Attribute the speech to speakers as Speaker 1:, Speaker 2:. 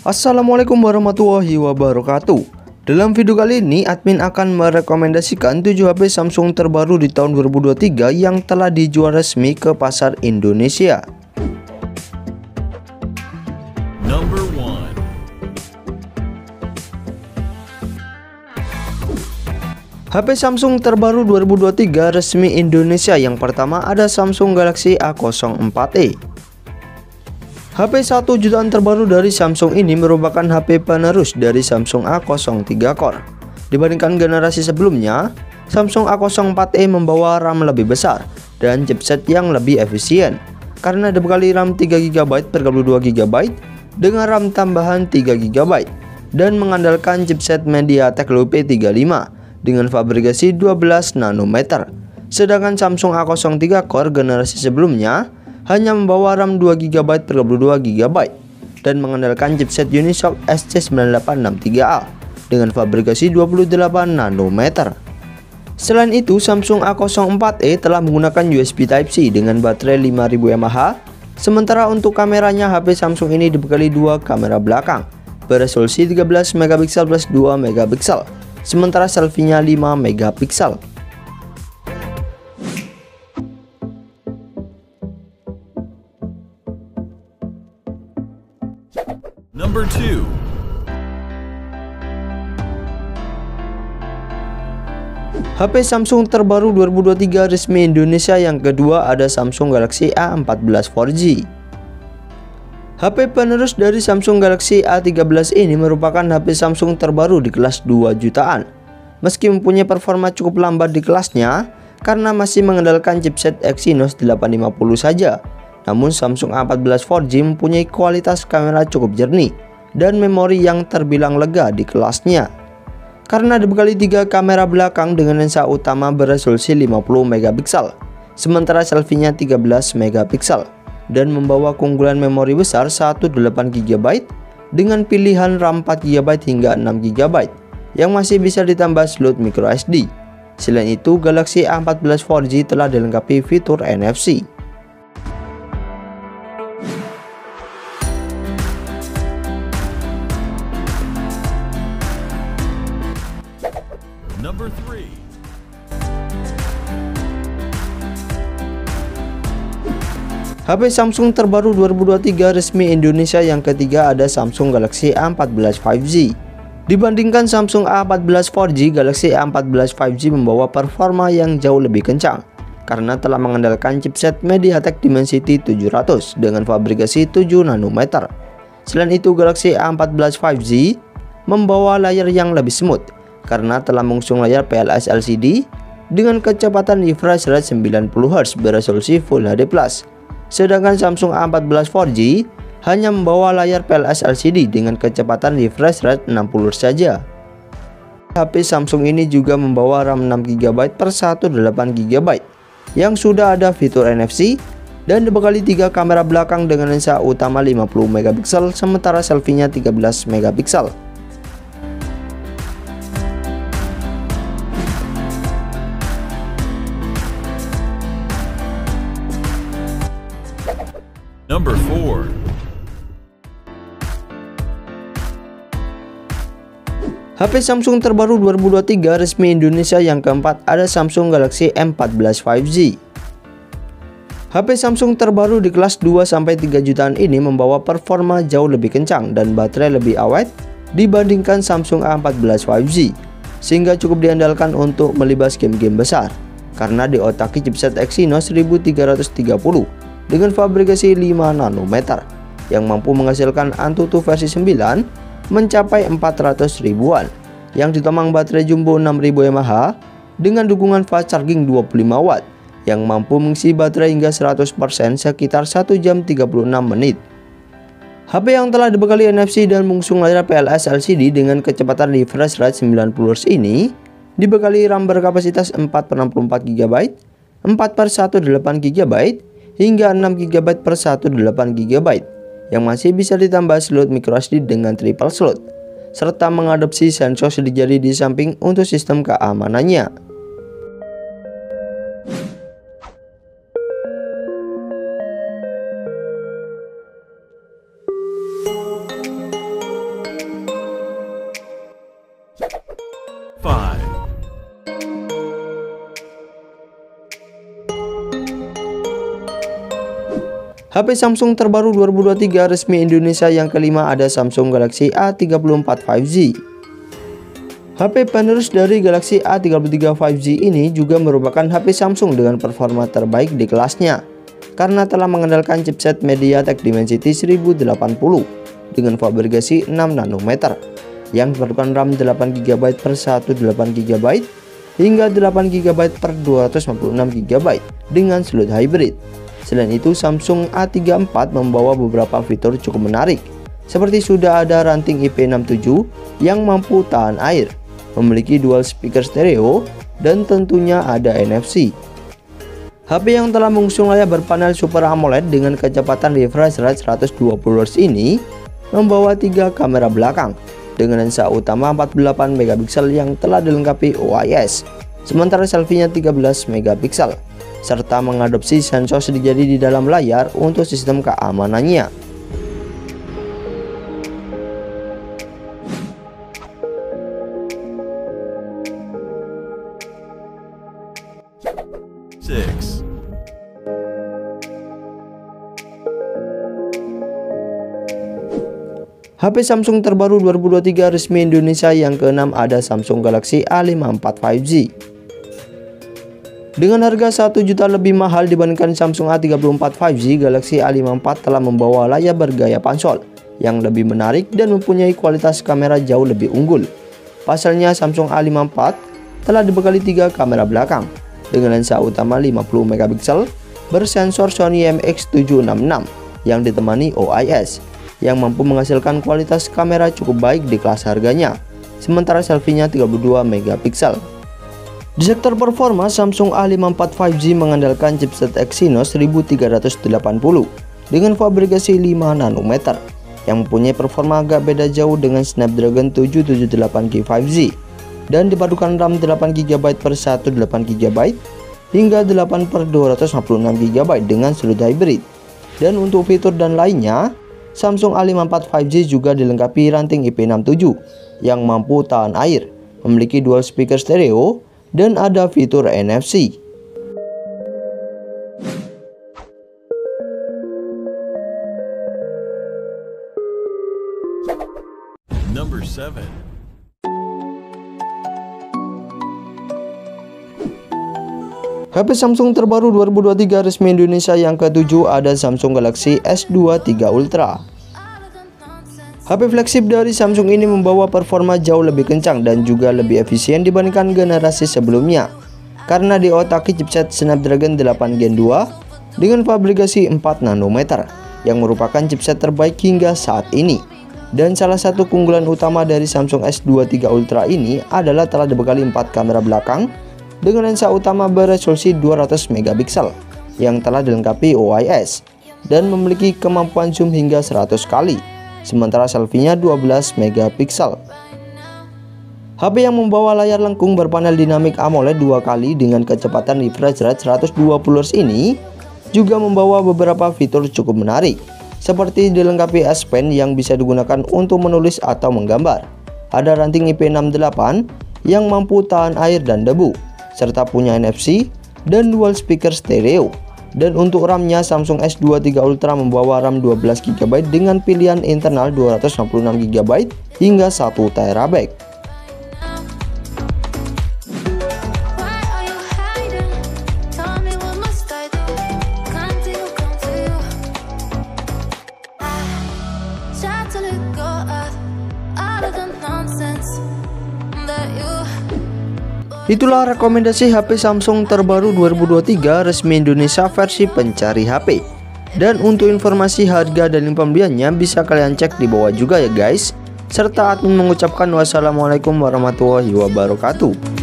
Speaker 1: Assalamualaikum warahmatullahi wabarakatuh. Dalam video kali ini admin akan merekomendasikan 7 HP Samsung terbaru di tahun 2023 yang telah dijual resmi ke pasar Indonesia.
Speaker 2: Number 1.
Speaker 1: HP Samsung terbaru 2023 resmi Indonesia. Yang pertama ada Samsung Galaxy A04e. HP 1 jutaan terbaru dari Samsung ini merupakan HP penerus dari Samsung A03 Core. Dibandingkan generasi sebelumnya, Samsung A04e membawa RAM lebih besar dan chipset yang lebih efisien karena dibekali RAM 3GB per 32GB dengan RAM tambahan 3GB dan mengandalkan chipset MediaTek Helio P35 dengan fabrikasi 12 nanometer. Sedangkan Samsung A03 Core generasi sebelumnya hanya membawa RAM 2GB per 32GB dan mengandalkan chipset Unisoc SC9863A dengan fabrikasi 28 nanometer. Selain itu, Samsung A04e telah menggunakan USB Type-C dengan baterai 5000 mAh. Sementara untuk kameranya, HP Samsung ini dibekali dua kamera belakang beresolusi 13 MP plus 2 MP, sementara selfie-nya 5 MP.
Speaker 2: Number 2.
Speaker 1: HP Samsung terbaru 2023 resmi Indonesia. Yang kedua ada Samsung Galaxy A14 4G. HP penerus dari Samsung Galaxy A13 ini merupakan HP Samsung terbaru di kelas 2 jutaan. Meski mempunyai performa cukup lambat di kelasnya karena masih mengandalkan chipset Exynos 850 saja, namun Samsung A14 4G mempunyai kualitas kamera cukup jernih dan memori yang terbilang lega di kelasnya karena dibekali 3 kamera belakang dengan lensa utama beresolusi 50 MP, sementara selfie-nya 13 MP, dan membawa keunggulan memori besar 128GB dengan pilihan RAM 4GB hingga 6GB yang masih bisa ditambah slot microSD. Selain itu, Galaxy A14 4G telah dilengkapi fitur NFC.
Speaker 2: Number 3.
Speaker 1: HP Samsung terbaru 2023 resmi Indonesia. Yang ketiga ada Samsung Galaxy A14 5G. Dibandingkan Samsung A14 4G, Galaxy A14 5G membawa performa yang jauh lebih kencang karena telah mengandalkan chipset MediaTek Dimensity 700 dengan fabrikasi 7 nanometer. Selain itu, Galaxy A14 5G membawa layar yang lebih smooth karena telah mengusung layar PLS LCD dengan kecepatan refresh rate 90Hz beresolusi Full HD+. Sedangkan Samsung A14 4G hanya membawa layar PLS LCD dengan kecepatan refresh rate 60Hz saja. HP Samsung ini juga membawa RAM 6GB per 128GB yang sudah ada fitur NFC dan dibekali 3 kamera belakang dengan lensa utama 50 MP, sementara selfie-nya 13 MP.
Speaker 2: Number 4.
Speaker 1: HP Samsung terbaru 2023 resmi Indonesia. Yang keempat ada Samsung Galaxy M14 5G. HP Samsung terbaru di kelas 2-3 jutaan ini membawa performa jauh lebih kencang dan baterai lebih awet dibandingkan Samsung A14 5G, sehingga cukup diandalkan untuk melibas game-game besar karena diotaki chipset Exynos 1330 dengan fabrikasi 5 nanometer yang mampu menghasilkan Antutu versi 9 mencapai 400 ribuan yang ditomang baterai jumbo 6000 mAh dengan dukungan fast charging 25 watt yang mampu mengisi baterai hingga 100% sekitar 1 jam 36 menit. HP yang telah dibekali NFC dan mengusung layar PLS LCD dengan kecepatan refresh rate 90Hz ini dibekali RAM berkapasitas 4/64GB, 4/128GB hingga 6GB per 128GB yang masih bisa ditambah slot microSD dengan triple slot serta mengadopsi sensor sidik jari di samping untuk sistem keamanannya. HP Samsung terbaru 2023 resmi Indonesia yang kelima ada Samsung Galaxy A34 5G. HP penerus dari Galaxy A33 5G ini juga merupakan HP Samsung dengan performa terbaik di kelasnya karena telah mengandalkan chipset MediaTek Dimensity 1080 dengan fabrikasi 6 nanometer yang diperlukan RAM 8GB per 128GB hingga 8GB per 256GB dengan slot hybrid. Selain itu, Samsung A34 membawa beberapa fitur cukup menarik, seperti sudah ada ranting IP67 yang mampu tahan air, memiliki dual speaker stereo, dan tentunya ada NFC. HP yang telah mengusung layar berpanel Super AMOLED dengan kecepatan refresh rate 120Hz ini membawa 3 kamera belakang dengan lensa utama 48MP yang telah dilengkapi OIS, sementara selfie-nya 13MP, serta mengadopsi sensor sidik jari di dalam layar untuk sistem keamanannya. HP Samsung terbaru 2023 resmi Indonesia yang keenam ada Samsung Galaxy A54 5G. Dengan harga 1 juta lebih mahal dibandingkan Samsung A34 5G, Galaxy A54 telah membawa layar bergaya pansol yang lebih menarik dan mempunyai kualitas kamera jauh lebih unggul. Pasalnya, Samsung A54 telah dibekali 3 kamera belakang dengan lensa utama 50MP bersensor Sony IMX766 yang ditemani OIS yang mampu menghasilkan kualitas kamera cukup baik di kelas harganya, sementara selfie-nya 32MP. Di sektor performa, Samsung A54 5G mengandalkan chipset Exynos 1380 dengan fabrikasi 5 nanometer yang mempunyai performa agak beda jauh dengan Snapdragon 778G 5G dan dipadukan RAM 8GB per 128GB hingga 8 per 256GB dengan slot hybrid. Dan untuk fitur dan lainnya, Samsung A54 5G juga dilengkapi ranting IP67 yang mampu tahan air, memiliki dual speaker stereo, dan ada fitur NFC.
Speaker 2: Number 7.
Speaker 1: HP Samsung terbaru 2023 resmi Indonesia yang ke-7 ada Samsung Galaxy S23 Ultra. HP flagship dari Samsung ini membawa performa jauh lebih kencang dan juga lebih efisien dibandingkan generasi sebelumnya karena diotaki chipset Snapdragon 8 Gen 2 dengan fabrikasi 4 nanometer yang merupakan chipset terbaik hingga saat ini. Dan salah satu keunggulan utama dari Samsung S23 Ultra ini adalah telah dibekali 4 kamera belakang dengan lensa utama beresolusi 200MP yang telah dilengkapi OIS dan memiliki kemampuan zoom hingga 100 kali, sementara selfie-nya 12MP. HP yang membawa layar lengkung berpanel dinamik AMOLED 2 kali dengan kecepatan refresh rate 120Hz ini juga membawa beberapa fitur cukup menarik, seperti dilengkapi S Pen yang bisa digunakan untuk menulis atau menggambar, ada ranting IP68 yang mampu tahan air dan debu, serta punya NFC dan dual speaker stereo. Dan untuk RAM-nya, Samsung S23 Ultra membawa RAM 12GB dengan pilihan internal 256GB hingga 1TB. Itulah rekomendasi HP Samsung terbaru 2023 resmi Indonesia versi pencari HP. Dan untuk informasi harga dan pembeliannya bisa kalian cek di bawah juga ya guys. Serta admin mengucapkan wassalamualaikum warahmatullahi wabarakatuh.